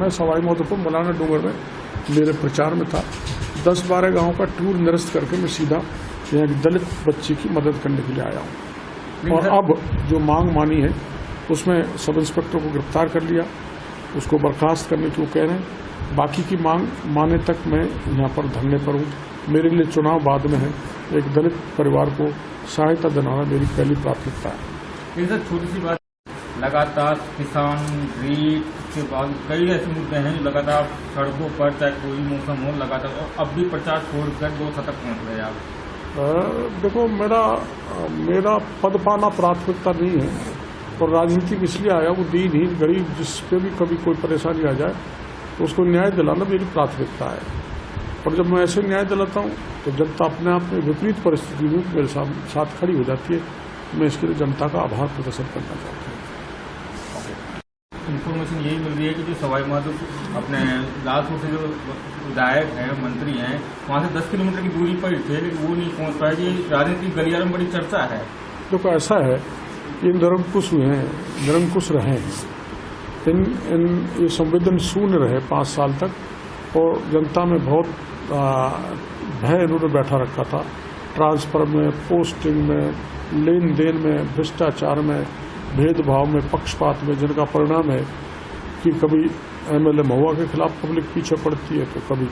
मैं सवाई माधोपुर मौलाना डूंगर में मेरे प्रचार में था। 10-12 गाँव का टूर निरस्त करके मैं सीधा यहाँ की दलित बच्ची की मदद करने के लिए आया हूँ। और अब जो मांग मानी है उसमें सब इंस्पेक्टर को गिरफ्तार कर लिया, उसको बर्खास्त करने की वो कह रहे हैं। बाकी की मांग माने तक मैं यहाँ पर धरने पर हूँ। मेरे लिए चुनाव बाद में है। एक दलित परिवार को सहायता दिलाना मेरी पहली प्राथमिकता है। सर छोटी सी बात, लगातार किसान रीट के बाद कई ऐसे मुद्दे हैं जो लगातार सड़कों पर चाहे कोई मौसम हो लगातार, और अब भी प्रचार छोड़कर 2 तक पहुँच रहे आप। देखो मेरा पद पाना प्राथमिकता नहीं है और राजनीति में इसलिए आया, वो दीनहीन गरीब जिस पे भी कभी कोई परेशानी आ जाए तो उसको न्याय दिलाना मेरी प्राथमिकता है। और जब मैं ऐसे न्याय दिलाता हूँ तो जनता अपने आप में विपरीत परिस्थिति में मेरे साथ खड़ी हो जाती है। मैं इसके लिए जनता का आभार प्रदर्शन करना चाहता हूँ। इन्फॉर्मेशन यही मिल रही है कि जो सवाई माधोपुर अपने लालपुर से जो विधायक हैं मंत्री हैं वहाँ से 10 किलोमीटर की दूरी पर ही थे, लेकिन वो नहीं पहुँच पाए। ये राजनीतिक गलियारों में बड़ी चर्चा है। देखो ऐसा है, ये निरंकुश हुए हैं, निरंकुश रहे हैं, ये संवेदन शून्य रहे 5 साल तक और जनता में बहुत भय इन्होंने बैठा रखा था। ट्रांसफर में, पोस्टिंग में, लेन देन में, भ्रष्टाचार में, भेदभाव में, पक्षपात में, जिनका परिणाम है कि कभी एमएलए महुआ के खिलाफ पब्लिक पीछे पड़ती है तो कभी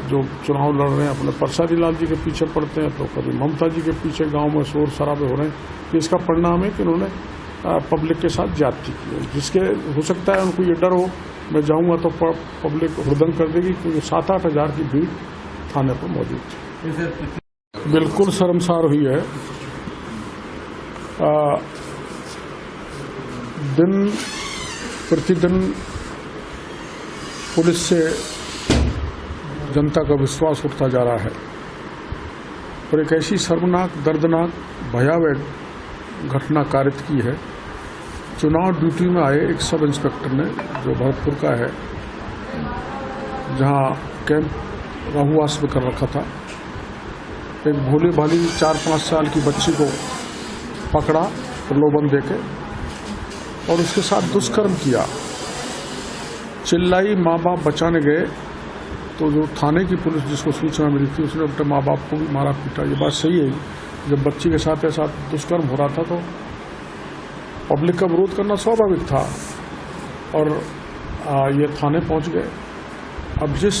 जो चुनाव लड़ रहे हैं अपने परसादी लाल जी के पीछे पड़ते हैं तो कभी ममता जी के पीछे गांव में शोर शराबे हो रहे हैं। तो इसका परिणाम है कि उन्होंने पब्लिक के साथ ज्यादती की है, जिसके हो सकता है उनको ये डर हो मैं जाऊंगा तो पब्लिक हुड़दंग कर देगी, क्योंकि 7-8 हज़ार की भीड़ थाने पर मौजूद थी। बिल्कुल शर्मसार हुई है। दिन प्रतिदिन पुलिस से जनता का विश्वास उठता जा रहा है और एक ऐसी शर्मनाक, दर्दनाक, भयावह घटना कारित की है। चुनाव ड्यूटी में आए एक सब इंस्पेक्टर ने, जो भरतपुर का है, जहां कैंप राहुआस में कर रखा था, एक भोली भाली 4-5 साल की बच्ची को पकड़ा प्रलोभन देके और उसके साथ दुष्कर्म किया। चिल्लाई, माँ बाप बचाने गए तो जो थाने की पुलिस जिसको सूचना मिली थी उसने अपने माँ बाप को भी मारा पीटा। ये बात सही है, जब बच्ची के साथ ऐसा दुष्कर्म हो रहा था तो पब्लिक का विरोध करना स्वाभाविक था और ये थाने पहुंच गए। अब जिस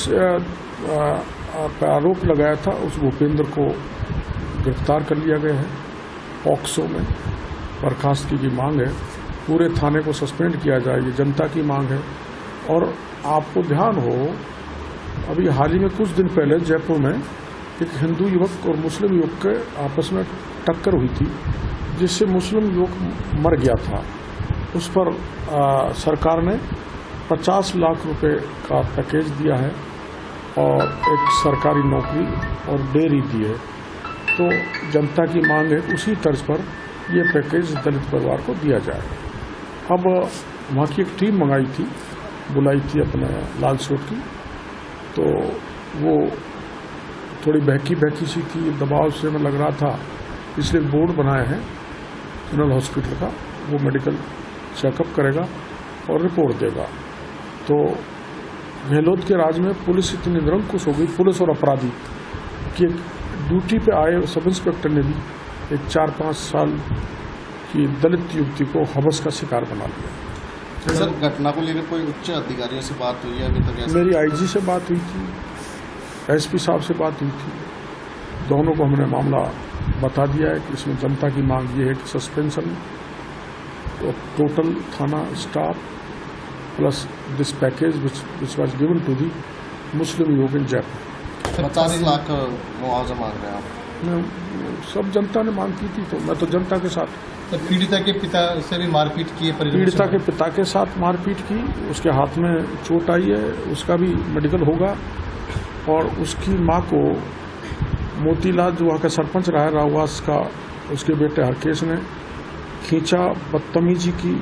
पे आरोप लगाया था उस भूपेंद्र को गिरफ्तार कर लिया गया है। पॉक्सो में बर्खास्तगी की मांग है, पूरे थाने को सस्पेंड किया जाए, ये जनता की मांग है। और आपको ध्यान हो, अभी हाल ही में कुछ दिन पहले जयपुर में एक हिंदू युवक और मुस्लिम युवक के आपस में टक्कर हुई थी, जिससे मुस्लिम युवक मर गया था। उस पर सरकार ने 50 लाख रुपए का पैकेज दिया है और एक सरकारी नौकरी और डेयरी दी है। तो जनता की मांग है उसी तर्ज पर ये पैकेज दलित परिवार को दिया जाए। अब वहाँ की एक टीम मंगाई थी, बुलाई थी अपने लाल सूट की, तो वो थोड़ी बहकी सी थी, दबाव से में लग रहा था, इसलिए बोर्ड बनाए हैं जनरल हॉस्पिटल का, वो मेडिकल चेकअप करेगा और रिपोर्ट देगा। तो गहलोत के राज में पुलिस इतनी निरंकुश हो गई, पुलिस और अपराधी, कि ड्यूटी पे आए सब इंस्पेक्टर ने भी एक 4-5 साल की दलित युवती को हवस का शिकार बना लिया। सर, घटना को लेकर कोई उच्च अधिकारियों से बात हुई है अभी तक? मेरी आईजी से बात हुई थी, एसपी साहब से बात हुई थी, दोनों को हमने मामला बता दिया है कि इसमें जनता की मांग ये है कि सस्पेंशन तो टोटल थाना staff plus this package which was given to the Muslim युवक इन जयपुर। 50 लाख मुआवजा मांग रहे हैं आप? सब जनता ने मांग की थी, तो मैं तो जनता के साथ। तो पीड़िता के पिता से भी मारपीट की है? पीड़िता के पिता के साथ मारपीट की, उसके हाथ में चोट आई है, उसका भी मेडिकल होगा। और उसकी माँ को मोतीलाल, जो वहाँ का सरपंच रहा है राहुआस का, उसके बेटे हरकेश ने खींचा, बदतमीजी की।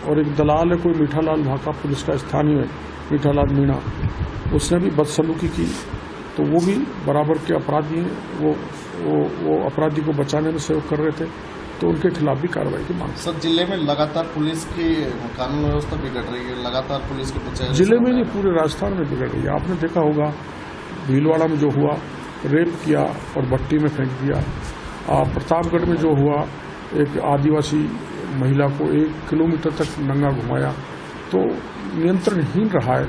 और एक दलाल है कोई मीठालाल, वहाँ का पुलिस का स्थानीय मीठालाल मीणा, उसने भी बदसलूकी की। तो वो भी बराबर के अपराधी हैं, वो अपराधी को बचाने में सहयोग कर रहे थे। तो तो उनके खिलाफ भी कार्रवाई की मांग। सर, जिले में लगातार पुलिस की कानून व्यवस्था बिगड़ रही है, लगातार पुलिस के पीछे जिले में नहीं, पूरे राजस्थान में बिगड़ रही है। आपने देखा होगा भीलवाड़ा में जो हुआ, रेप किया और भट्टी में फेंक दिया। प्रतापगढ़ में जो हुआ, एक आदिवासी महिला को 1 किलोमीटर तक नंगा घुमाया। तो नियंत्रणहीन रहा है,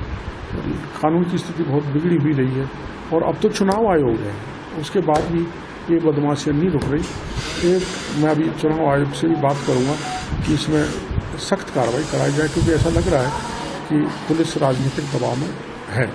कानून की स्थिति बहुत बिगड़ी हुई रही है। और अब तो चुनाव आयोग है, उसके बाद भी ये बदमाशियाँ नहीं रुक रही। मैं अभी चुनाव आयोग से भी बात करूंगा कि इसमें सख्त कार्रवाई कराई जाए, क्योंकि ऐसा लग रहा है कि पुलिस राजनीतिक दबाव में है।